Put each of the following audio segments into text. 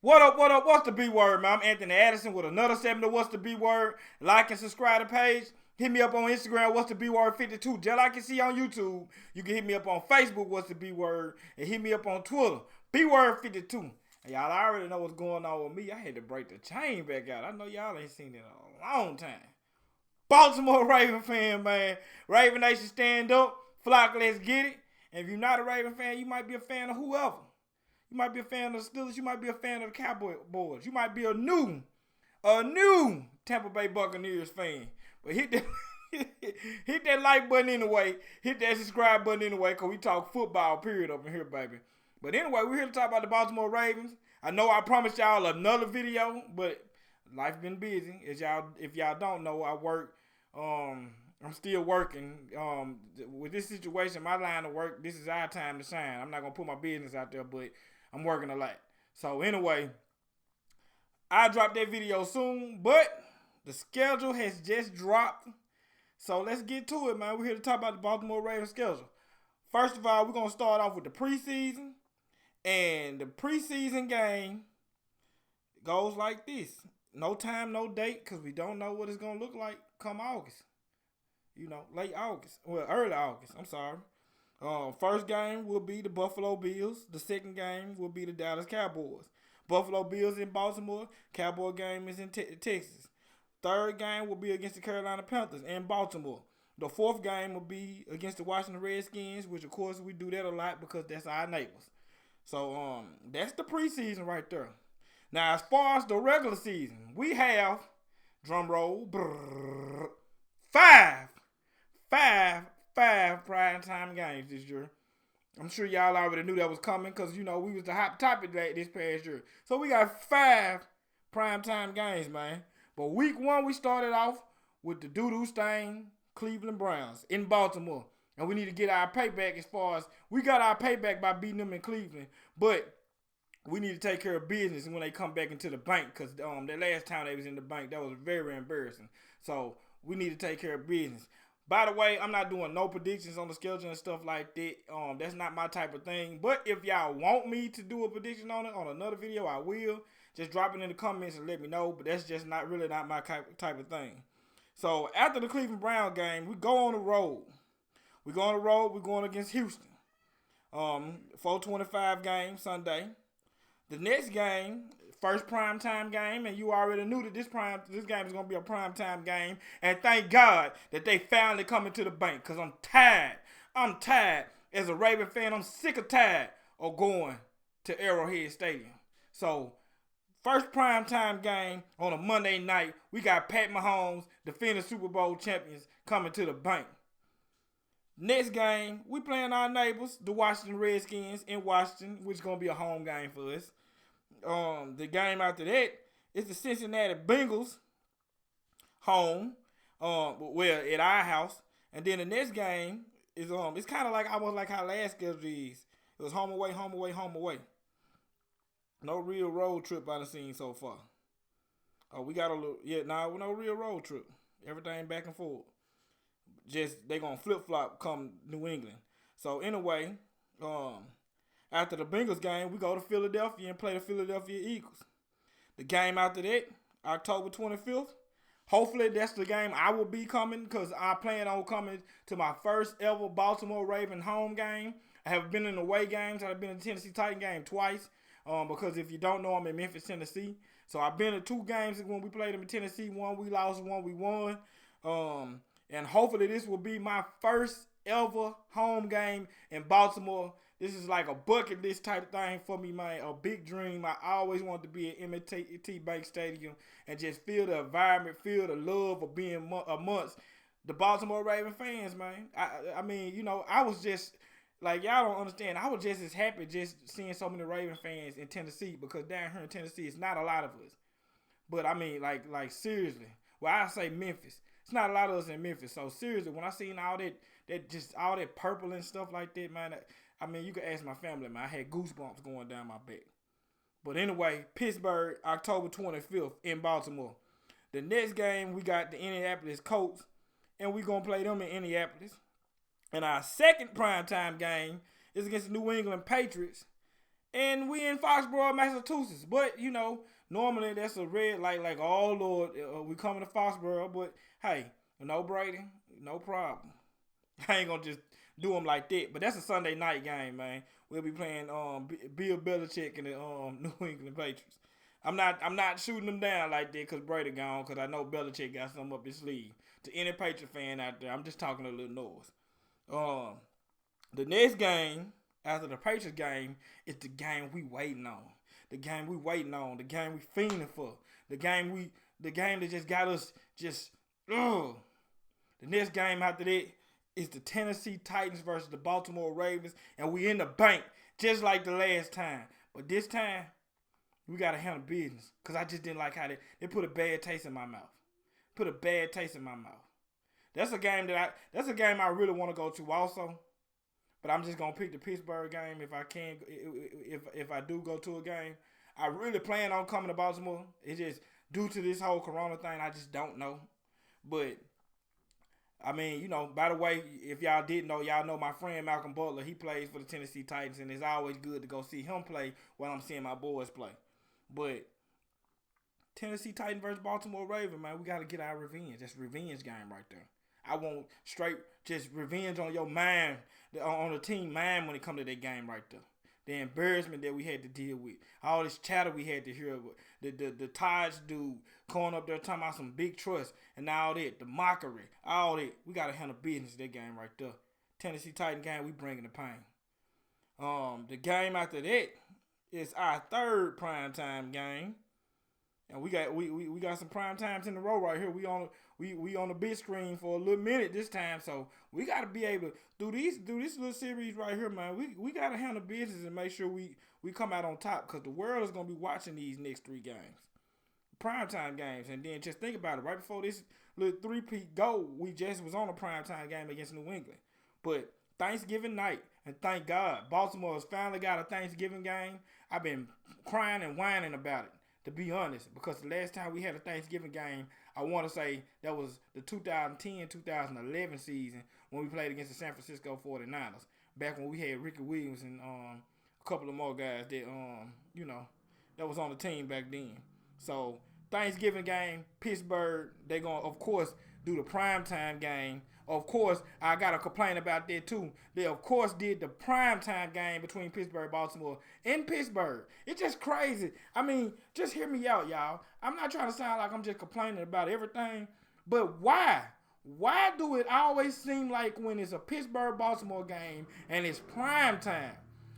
What up, what up? What's the B word, man? I'm Anthony Addison with another segment of What's the B word. Like and subscribe to the page. Hit me up on Instagram, What's the B word 52. Just like you see on YouTube, you can hit me up on Facebook, What's the B word, and hit me up on Twitter, B word 52. And y'all already know what's going on with me. I had to break the chain back out. I know y'all ain't seen it in a long time. Baltimore Raven fan, man. Raven Nation stand up. Flock, let's get it. And if you're not a Raven fan, you might be a fan of whoever. You might be a fan of the Steelers. You might be a fan of the Cowboys. You might be a new Tampa Bay Buccaneers fan. But hit that, hit that like button anyway. Hit that subscribe button anyway, because we talk football, period, up in here, baby. But anyway, we're here to talk about the Baltimore Ravens. I know I promised y'all another video, but life been busy. If y'all don't know, I work. I'm still working. With this situation, my line of work, this is our time to shine. I'm not gonna put my business out there, but I'm working a lot. So anyway, I'll drop that video soon, but the schedule has just dropped. So let's get to it, man. We're here to talk about the Baltimore Ravens schedule. First of all, we're gonna start off with the preseason. And the preseason game goes like this. No time, no date, because we don't know what it's gonna look like come August. Late August. Well, early August. I'm sorry. First game will be the Buffalo Bills. The second game will be the Dallas Cowboys. Buffalo Bills in Baltimore. Cowboy game is in Texas. Third game will be against the Carolina Panthers in Baltimore. The fourth game will be against the Washington Redskins, which of course we do that a lot because that's our neighbors. So that's the preseason right there. Now as far as the regular season, we have drum roll five primetime games this year. I'm sure y'all already knew that was coming because, we was the hot topic this past year. So we got 5 primetime games, man. But week 1, we started off with the doo-doo stain Cleveland Browns in Baltimore. And we need to get our payback as far as we got our payback by beating them in Cleveland. But we need to take care of business when they come back into the bank because the last time they was in the bank, that was very embarrassing. So we need to take care of business. By the way, I'm not doing no predictions on the schedule and stuff like that. That's not my type of thing. But if y'all want me to do a prediction on it on another video, I will. Just drop it in the comments and let me know. But that's just not my type of thing. So after the Cleveland Brown game, we go on the road. We're going against Houston. 4:25 game Sunday. The next game, first primetime game, and you already knew that this game is going to be a primetime game. And thank God that they finally coming to the bank because I'm tired. As a Raven fan, I'm sick of tired of going to Arrowhead Stadium. So, first primetime game on a Monday night, we got Pat Mahomes, defending Super Bowl champions, coming to the bank. Next game, we playing our neighbors, the Washington Redskins in Washington, which is going to be a home game for us. The game after that is the Cincinnati Bengals home, at our house. And then the next game is it's kind of like almost like how last schedule is. It was home away, home away, home away. No real road trip I've seen so far. We got no real road trip. Everything back and forth. Just they gonna flip flop come New England. So anyway, after the Bengals game, we go to Philadelphia and play the Philadelphia Eagles. The game after that, October 25th. Hopefully that's the game I will be coming because I plan on coming to my first ever Baltimore Raven home game. I have been in away games. I've been in the Tennessee Titan game twice. Because if you don't know, I'm in Memphis, Tennessee. So I've been to 2 games when we played them in Tennessee. One we lost, one we won. And hopefully this will be my first ever home game in Baltimore. This is like a bucket list type of thing for me, man. A big dream. I always wanted to be at M&T Bank Stadium and just feel the environment, feel the love of being amongst the Baltimore Raven fans, man. I mean, I was just like, y'all don't understand. I was just as happy just seeing so many Raven fans in Tennessee because down here in Tennessee, it's not a lot of us. But I mean, like seriously. Well, I say Memphis. It's not a lot of us in Memphis. So seriously, when I seen all that purple and stuff like that, man, I mean, you can ask my family, man. I had goosebumps going down my back. But anyway, Pittsburgh, October 25th in Baltimore. The next game, we got the Indianapolis Colts, and we're going to play them in Indianapolis. And our second primetime game is against the New England Patriots and we in Foxborough, Massachusetts. But you know, normally that's a red light. Like, oh Lord, we coming to Foxborough. But hey, no Brady, no problem. I ain't gonna just do them like that. But that's a Sunday night game, man. We'll be playing Bill Belichick and the New England Patriots. I'm not shooting them down like that because Brady gone. Because I know Belichick got something up his sleeve. To any Patriot fan out there, I'm just talking a little noise. Um, the next game after the Patriots game is the game we waiting on. The game we waiting on. The game we fiending for. The game that just got us just ugh. The next game after that is the Tennessee Titans versus the Baltimore Ravens, and we in the bank just like the last time. But this time we gotta handle business because I just didn't like how they put a bad taste in my mouth. Put a bad taste in my mouth. That's a game I really want to go to also. But I'm just gonna pick the Pittsburgh game if I can. If I do go to a game, I really plan on coming to Baltimore. It's just due to this whole Corona thing, I just don't know. But I mean, you know, by the way, if y'all didn't know, y'all know my friend Malcolm Butler. He plays for the Tennessee Titans, and it's always good to go see him play while I'm seeing my boys play. But Tennessee Titans versus Baltimore Ravens, man, we got to get our revenge. That's a revenge game right there. I want straight just revenge on your mind, on the team mind when it comes to that game right there. The embarrassment that we had to deal with, all this chatter we had to hear, the Taj dude going up there talking about some big trust and all that, the mockery, all that. We gotta handle business that game right there. Tennessee Titan game, we bringing the pain. The game after that is our third primetime game. And we got some prime times in a row right here. We on the big screen for a little minute this time, so we got to be able to do this little series right here, man. We got to handle business and make sure we come out on top because the world is gonna be watching these next three games, primetime games, and then just think about it. Right before this little three-peat go, we just was on a primetime game against New England, but Thanksgiving night, and thank God, Baltimore has finally got a Thanksgiving game. I've been crying and whining about it, to be honest, because the last time we had a Thanksgiving game, I want to say that was the 2010-2011 season when we played against the San Francisco 49ers. Back when we had Ricky Williams and a couple of more guys that that was on the team back then. So Thanksgiving game, Pittsburgh, they gonna of course do the primetime game. Of course, I gotta complain about that too. They of course did the primetime game between Pittsburgh and Baltimore in Pittsburgh. It's just crazy. I mean, just hear me out, y'all. I'm not trying to sound like I'm just complaining about everything, but why? Why do it always seem like when it's a Pittsburgh-Baltimore game and it's prime time?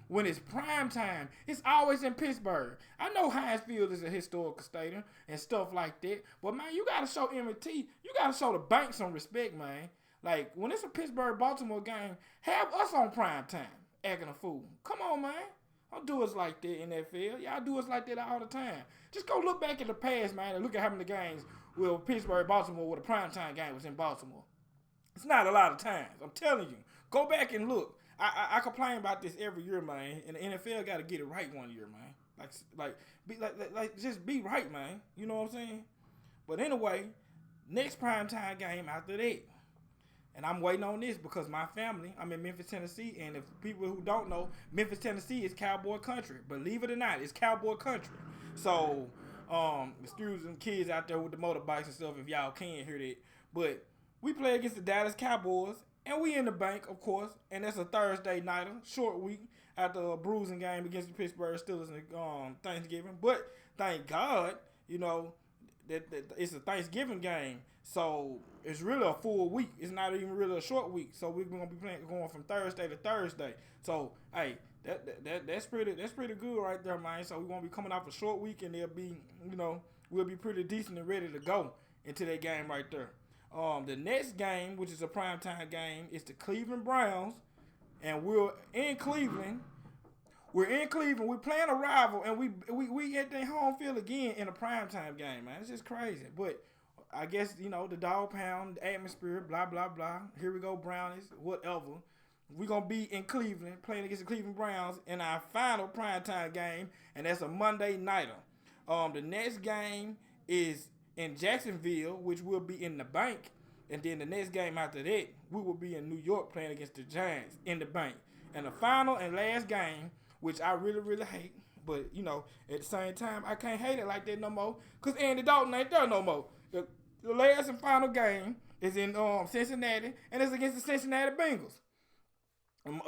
When it's prime time, it's always in Pittsburgh. I know Heinz Field is a historical stadium and stuff like that, but man, you gotta show M&T, you gotta show the bank some respect, man. Like when it's a Pittsburgh-Baltimore game, have us on prime time acting a fool. Come on, man. Don't do us like that in that field. Y'all do us like that all the time. Just go look back at the past, man, and look at how many games with Pittsburgh-Baltimore where the primetime game was in Baltimore. It's not a lot of times. I'm telling you. Go back and look. I complain about this every year, man. And the NFL got to get it right one year, man. Just be right, man. You know what I'm saying? But anyway, next primetime game after that. And I'm waiting on this because my family, I'm in Memphis, Tennessee, and if people who don't know, Memphis, Tennessee is cowboy country. Believe it or not, it's cowboy country. So, excuse them kids out there with the motorbikes and stuff if y'all can't hear that. But we play against the Dallas Cowboys, and we in the bank, of course, and that's a Thursday nighter, short week after a bruising game against the Pittsburgh Steelers on Thanksgiving. But thank God, that it's a Thanksgiving game. So it's really a full week. It's not even really a short week. So we're gonna be going from Thursday to Thursday. So hey, that's pretty good right there, man. So we're gonna be coming off a short week, and we'll be pretty decent and ready to go into that game right there. The next game, which is a primetime game, is the Cleveland Browns, and we're in Cleveland. We're playing a rival, and we at their home field again in a primetime game, man. It's just crazy. But I guess, the dog pound, the atmosphere, blah, blah, blah. Here we go, Brownies, whatever. We're going to be in Cleveland playing against the Cleveland Browns in our final primetime game, and that's a Monday nighter. The next game is in Jacksonville, which will be in the bank. And then the next game after that, we will be in New York playing against the Giants in the bank. And the final and last game which I really, really hate. But, you know, at the same time, I can't hate it like that no more because Andy Dalton ain't there no more. The last and final game is in Cincinnati, and it's against the Cincinnati Bengals.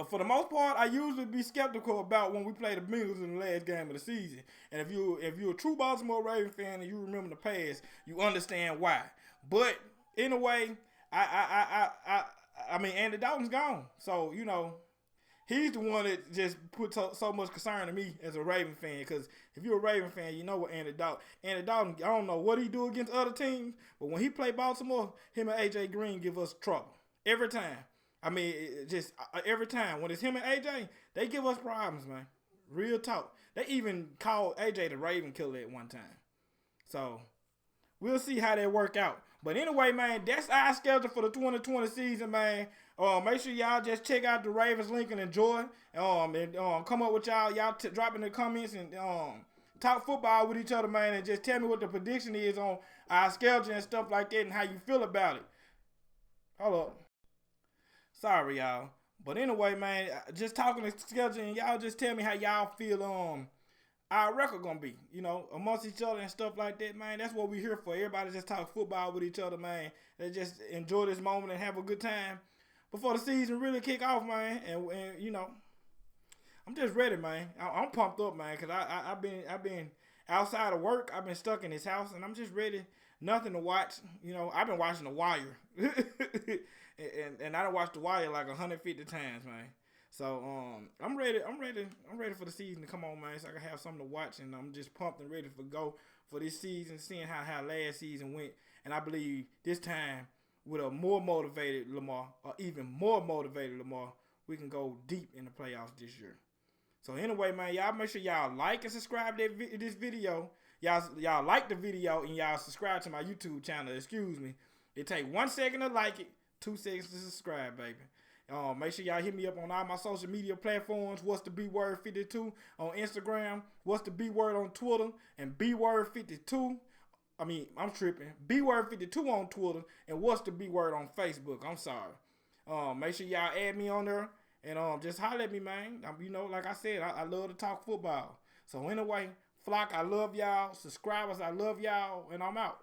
For the most part, I usually be skeptical about when we play the Bengals in the last game of the season. And if you're a true Baltimore Ravens fan and you remember the past, you understand why. But in a way, I mean, Andy Dalton's gone, so you know. He's the one that just put so much concern to me as a Raven fan. Because if you're a Raven fan, you know what Andy Dalton, I don't know what he do against other teams, but when he play Baltimore, him and AJ Green give us trouble every time. I mean, just every time when it's him and AJ, they give us problems, man. Real talk. They even called AJ the Raven Killer at one time. So we'll see how they work out. But anyway, man, that's our schedule for the 2020 season, man. Make sure y'all just check out the Ravens link and enjoy. And come up with y'all drop in the comments and talk football with each other, man. And just tell me what the prediction is on our schedule and stuff like that and how you feel about it. Hold up. Sorry, y'all. But anyway, man, just talking the schedule and y'all just tell me how y'all feel our record gonna be, you know, amongst each other and stuff like that, man. That's what we're here for. Everybody just talk football with each other, man. They just enjoy this moment and have a good time before the season really kick off, man. And you know, I'm just ready, man. I'm pumped up, man, because I've been outside of work. I've been stuck in this house, and I'm just ready. Nothing to watch. You know, I've been watching The Wire, and I done watched The Wire like 150 times, man. So I'm ready for the season to come on, man, so I can have something to watch, and I'm just pumped and ready for go for this season, seeing how last season went. And I believe this time with a more motivated Lamar, or even more motivated Lamar, we can go deep in the playoffs this year. So anyway, man, y'all make sure y'all like and subscribe to this video. Y'all like the video and y'all subscribe to my YouTube channel. Excuse me. It take 1 second to like it, 2 seconds to subscribe, baby. Make sure y'all hit me up on all my social media platforms. What's the B Word 52 on Instagram? What's the B Word on Twitter? And B Word 52. I mean, I'm tripping. B Word 52 on Twitter. And what's the B Word on Facebook? I'm sorry. Make sure y'all add me on there and just holler at me, man. You know, like I said, I love to talk football. So anyway, Flock, I love y'all. Subscribers, I love y'all, and I'm out.